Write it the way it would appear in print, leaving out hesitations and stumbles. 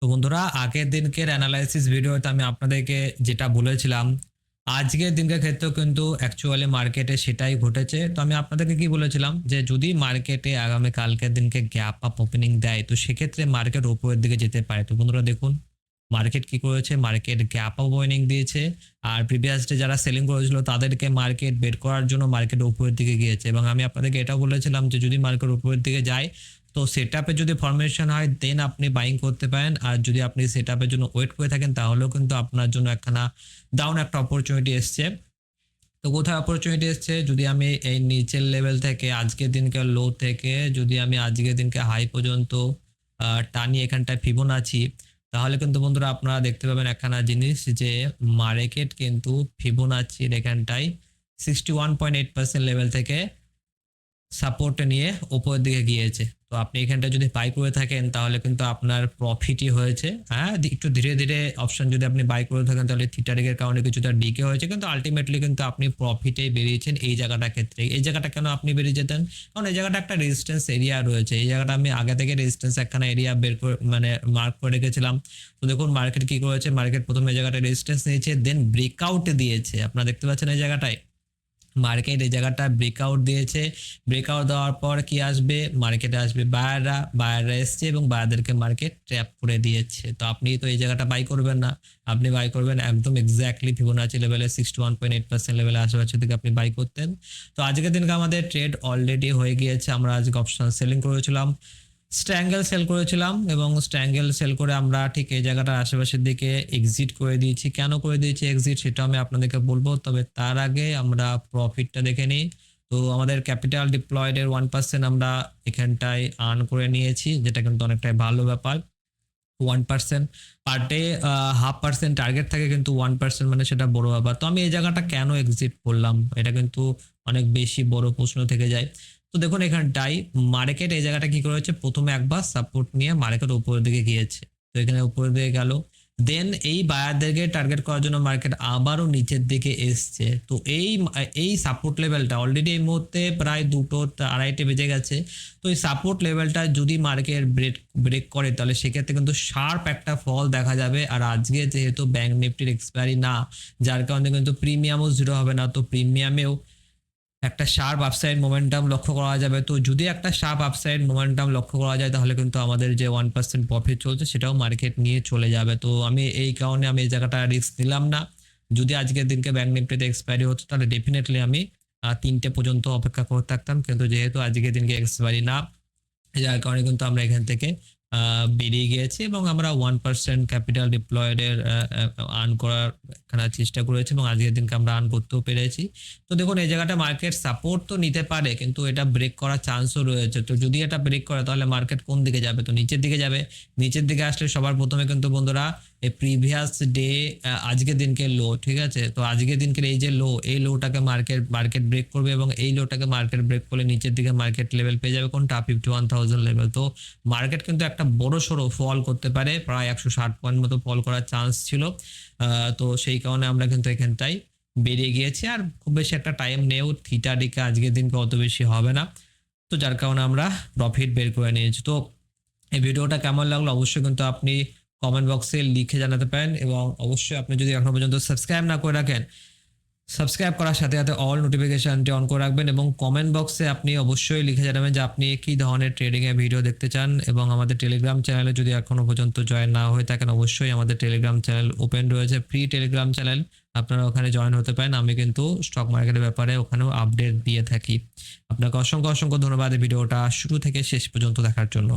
তো বন্ধুরা, আগের দিনকের অ্যানালাইসিস ভিডিওতে আমি আপনাদেরকে যেটা বলেছিলাম, আজকের দিনকের ক্ষেত্রেও কিন্তু অ্যাকচুয়ালি মার্কেটে সেটাই ঘটেছে। তো আমি আপনাদেরকে কি বলেছিলাম যে যদি মার্কেটে আগামী কালকের দিনকে গ্যাপ আপ ওপেনিং দেয়, তো সেক্ষেত্রে মার্কেট উপরের দিকে যেতে পারে। তো বন্ধুরা দেখুন, মার্কেট কি করেছে, মার্কেট গ্যাপ আপ ওপেনিং দিয়েছে। আর প্রিভিয়াস ডে যারা সেলিং করেছিল তাদেরকে মার্কেট বের করার জন্য মার্কেট উপরের দিকে গিয়েছে। এবং আমি আপনাদেরকে এটা বলেছিলাম যে যদি মার্কেট উপরের দিকে যায়, তো সেটআপে যদি ফরমেশন হয় দেন আপনি বাইং করতে পারেন। আর যদি আপনি সেটআপের জন্য ওয়েট করে থাকেন তাহলেও কিন্তু আপনার জন্য একখানা ডাউন একটা অপরচুনিটি এসছে। তো কোথায় অপরচুনিটি এসছে, যদি আমি এই নিচের লেভেল থেকে আজকের দিনকে লো থেকে যদি আমি আজকের দিনকে হাই পর্যন্ত টানি এখানটায় ফিবোনাচি, তাহলে কিন্তু বন্ধুরা আপনারা দেখতে পাবেন একখানা জিনিস যে মার্কেট কিন্তু ফিবোনাচির এখানটায় 61.8% লেভেল থেকে সাপোর্ট নিয়ে উপরের দিকে গিয়েছে। তো আপনি এখানটা যদি বাই করে থাকেন তাহলে কিন্তু আপনার প্রফিটই হয়েছে। হ্যাঁ, একটু ধীরে ধীরে অপশন যদি আপনি বাই করে থাকেন তাহলে থিটারিকের কারণে কিছুটা ডিকে হয়েছে, কিন্তু আলটিমেটলি কিন্তু আপনি প্রফিটেই বেরিয়েছেন এই জায়গাটা ক্ষেত্রে। এই জায়গাটা কেন আপনি বেরিয়ে যেতেন, কারণ এই জায়গাটা একটা রেজিস্ট্যান্স এরিয়া রয়েছে। এই জায়গাটা আমি আগে থেকে রেজিস্ট্যান্স একখানা এরিয়া বের করে মানে মার্ক করে রেখেছিলাম। তো দেখুন মার্কেট কি করেছে, মার্কেট প্রথমে এই জায়গাটা রেজিস্ট্যান্স নিয়েছে, দেন ব্রেকআউট দিয়েছে। আপনারা দেখতে পাচ্ছেন এই জায়গাটায় মার্কেট এই জায়গাটা ব্রেকআউট দিয়েছে। ব্রেকআউট দেওয়ার পর কি আসবে, মার্কেটে আসবে বায়াররা এসছে এবং বায়ারদেরকে মার্কেট ট্র্যাপ করে দিয়েছে। তো আপনি তো এই জায়গাটা বাই করবেন না, আপনি বাই করবেন একদম এক্স্যাক্টলি ফিবোনাচি লেভেলে 61.8% লেভেলে আশেপাশে থেকে আপনি বাই করতেন। তো আজকের দিনকে আমাদের ট্রেড অলরেডি হয়ে গিয়েছে। আমরা আজকে অপশন সেলিং করেছিলাম, স্ট্র্যাঙ্গেল সেল করেছিলাম এবং স্ট্র্যাঙ্গেল সেল করে আমরা ঠিক এই জায়গাটার আশেপাশের দিকে এক্সিট করে দিয়েছি। কেন করে দিয়েছি এক্সিট সেটা আমি আপনাদেরকে বলবো, তবে তার আগে আমরা প্রফিটটা দেখে নিই। তো আমাদের ক্যাপিটাল ডিপ্লয়েড এর 1% আমরা এখানটায় আর্ন করে নিয়েছি, যেটা কিন্তু অনেকটাই ভালো ব্যাপার। 1% পার ডে, 0.5% টার্গেট থাকে, কিন্তু 1% মানে সেটা বড় ব্যাপার। তো আমি এই জায়গাটা কেন এক্সিট করলাম এটা কিন্তু অনেক বেশি বড় প্রশ্ন থেকে যায়। তো দেখুন এখানটাই মার্কেট এই জায়গাটা কি করেছে, প্রথমে একবার সাপোর্ট নিয়ে মার্কেট উপরের দিকে গিয়েছে। তো এখানে উপরের দিকে গেল, দেন এই বায়ারদেরকে টার্গেট করার জন্য মার্কেট আবারও নিচের দিকে এসছে। তো এই সাপোর্ট লেভেলটা অলরেডি এই মুহূর্তে প্রায় 2:30 বেজে গেছে। তো এই সাপোর্ট লেভেলটা যদি মার্কেট ব্রেক করে তাহলে সেক্ষেত্রে কিন্তু শার্প একটা ফল দেখা যাবে। আর আজকে যেহেতু ব্যাংক নিফটির এক্সপায়ারি না, যার কারণে কিন্তু প্রিমিয়ামও জিরো হবে না, তো প্রিমিয়ামেও একটা শার্প আপসাইড মোমেন্টাম লক্ষ্য করা যাবে। তো যদি একটা শার্প আপসাইড মোমেন্টাম লক্ষ্য করা যায় তাহলে কিন্তু আমাদের যে 1% প্রফিট চলছে সেটাও মার্কেট নিয়ে চলে যাবে। তো আমি এই কারণে আমি এই জায়গাটা রিস্ক নিলাম না। যদি আজকের দিনকে ব্যাংক নিফটিতে এক্সপায়ারি হতো তাহলে ডেফিনেটলি আমি 3টে পর্যন্ত অপেক্ষা করে থাকতাম, কিন্তু যেহেতু আজকের দিনকে এক্সপায়ারি না, যার কারণে কিন্তু আমরা এখান থেকে বেরিয়ে গিয়েছি এবং আমরা 1% ক্যাপিটাল ডিপ্লয়েড এর আর্ন করার চেষ্টা করেছি এবং আজকের দিনকে আমরা আর্ন করতেও পেরেছি। তো দেখুন এই জায়গাটা মার্কেট সাপোর্ট তো নিতে পারে, কিন্তু এটা ব্রেক করার চান্সও রয়েছে। তো যদি এটা ব্রেক করে তাহলে মার্কেট কোন দিকে যাবে, তো নিচের দিকে যাবে। নিচের দিকে আসলে সবার প্রথমে কিন্তু বন্ধুরা এই প্রিভিয়াস ডে আজকের দিনকে লো, ঠিক আছে, তো আজকের দিনকে এই যে লো, এই লোটাকে মার্কেট ব্রেক করবে এবং এই লোটাকে মার্কেট ব্রেক করলে নিচের দিকে মার্কেট লেভেল পেয়ে যাবে কোনটা, 51,000 লেভেল। তো মার্কেট কিন্তু একটা বড় সড়ো ফল করতে পারে, প্রায় 160 পয়েন্ট মতো ফল করার চান্স ছিল। তো সেই কারণে আমরা কিন্তু এখানটাই বেরিয়ে গিয়েছি। আর খুব বেশি একটা টাইম নেও, থিটা ডিকে আজকের দিনকে অত বেশি হবে না, তো যার কারণে আমরা প্রফিট বের করে নিয়েছি। তো এই ভিডিওটা কেমন লাগলো অবশ্যই কিন্তু আপনি কমেন্ট বক্সে লিখে জানাতে পারেন এবং অবশ্যই আপনি যদি এখনো পর্যন্ত সাবস্ক্রাইব না করে রাখেন, সাবস্ক্রাইব করার সাথে সাথে অল নোটিফিকেশনটি অন করে রাখবেন এবং কমেন্ট বক্সে আপনি অবশ্যই লিখে জানাবেন যে আপনি কী ধরনের ট্রেডিং এর ভিডিও দেখতে চান। এবং আমাদের টেলিগ্রাম চ্যানেলে যদি এখনো পর্যন্ত জয়েন না হয়ে থাকেন অবশ্যই আমাদের টেলিগ্রাম চ্যানেল ওপেন রয়েছে, ফ্রি টেলিগ্রাম চ্যানেল, আপনারা ওখানে জয়েন হতে পারেন। আমি কিন্তু স্টক মার্কেটের ব্যাপারে ওখানেও আপডেট দিয়ে থাকি। আপনাকে অসংখ্য অসংখ্য ধন্যবাদ ভিডিওটা শুরু থেকে শেষ পর্যন্ত দেখার জন্য।